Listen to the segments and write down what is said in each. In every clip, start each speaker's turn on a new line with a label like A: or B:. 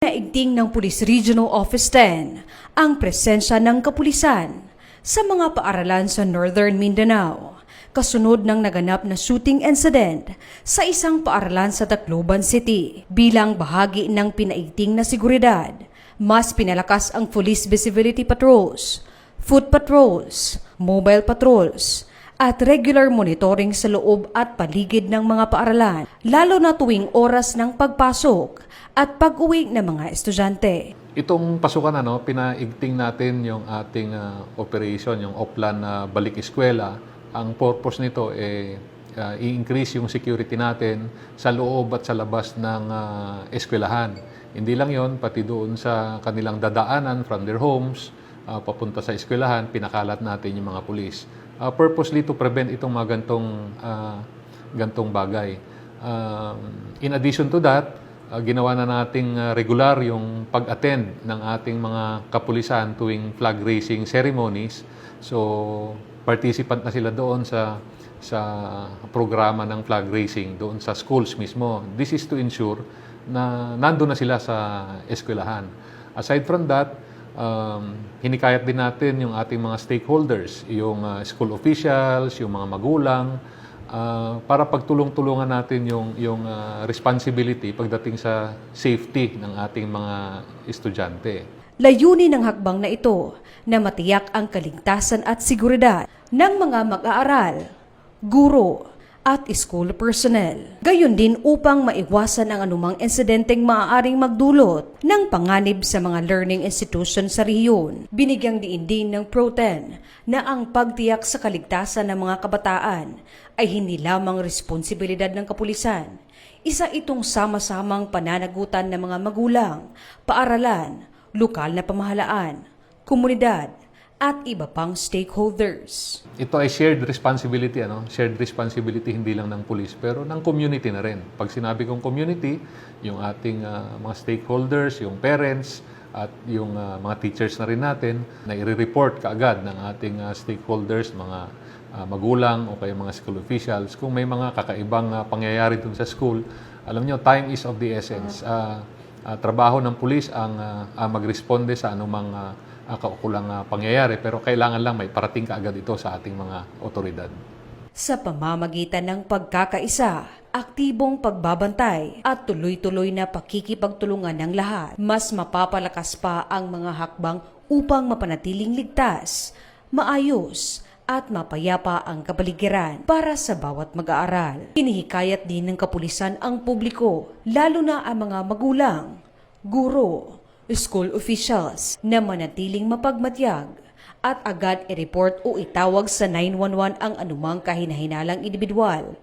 A: Naigting ng Police Regional Office 10 ang presensya ng kapulisan sa mga paaralan sa Northern Mindanao kasunod ng naganap na shooting incident sa isang paaralan sa Tacloban City. Bilang bahagi ng pinaigting na seguridad, mas pinalakas ang police visibility patrols, foot patrols, mobile patrols, at regular monitoring sa loob at paligid ng mga paaralan, lalo na tuwing oras ng pagpasok at pag-uwi ng mga estudyante.
B: Itong pasukan, pinaigting natin yung ating operation, yung Oplan Balik Eskwela. Ang purpose nito i-increase yung security natin sa loob at sa labas ng eskwelahan. Hindi lang yon, pati doon sa kanilang dadaanan from their homes, papunta sa eskwelahan, pinakalat natin yung mga pulis. Purposely to prevent itong mga gantong bagay. In addition to that, ginawa na nating regular yung pag-attend ng ating mga kapulisan tuwing flag raising ceremonies. So, participant na sila doon sa programa ng flag raising doon sa schools mismo. This is to ensure na nandun na sila sa eskwelahan. Aside from that, hinikayat din natin yung ating mga stakeholders, yung school officials, yung mga magulang, para pagtulong-tulungan natin yung responsibility pagdating sa safety ng ating mga estudyante.
A: Layunin ng hakbang na ito na matiyak ang kaligtasan at seguridad ng mga mag-aaral, guro, at school personnel. Gayon din upang maiwasan ang anumang insidenteng maaaring magdulot ng panganib sa mga learning institution sa rehiyon. Binigyang diin din ng Pro-10 na ang pagtiyak sa kaligtasan ng mga kabataan ay hindi lamang responsibilidad ng kapulisan. Isa itong sama-samang pananagutan ng mga magulang, paaralan, lokal na pamahalaan, komunidad, at iba pang stakeholders.
B: Ito ay shared responsibility, Shared responsibility hindi lang ng police, pero ng community na rin. Pag sinabi kong community, yung ating mga stakeholders, yung parents, at yung mga teachers na rin natin, na i-report kaagad ng ating stakeholders, mga magulang o kaya mga school officials. Kung may mga kakaibang pangyayari dun sa school, alam nyo, time is of the essence. Trabaho ng police ang magresponde sa anumang kaukulang pangyayari, pero kailangan lang may parating kaagad ito sa ating mga otoridad.
A: Sa pamamagitan ng pagkakaisa, aktibong pagbabantay at tuloy-tuloy na pakikipagtulungan ng lahat, mas mapapalakas pa ang mga hakbang upang mapanatiling ligtas, maayos, at mapayapa ang kapaligiran para sa bawat mag-aaral. Hinihikayat din ng kapulisan ang publiko, lalo na ang mga magulang, guro, school officials na manatiling mapagmatyag at agad i-report o itawag sa 911 ang anumang kahinahinalang individual,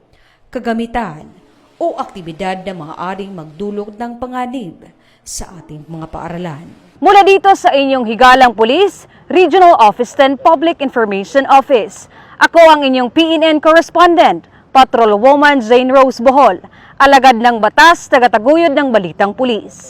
A: kagamitan o aktibidad na maaaring magdulot ng panganib sa ating mga paaralan.
C: Mula dito sa inyong higalang pulis, Regional Office 10 Public Information Office. Ako ang inyong PNN correspondent, Patrolwoman Jane Rose Bohol, alagad ng batas, tagataguyod ng balitang pulis.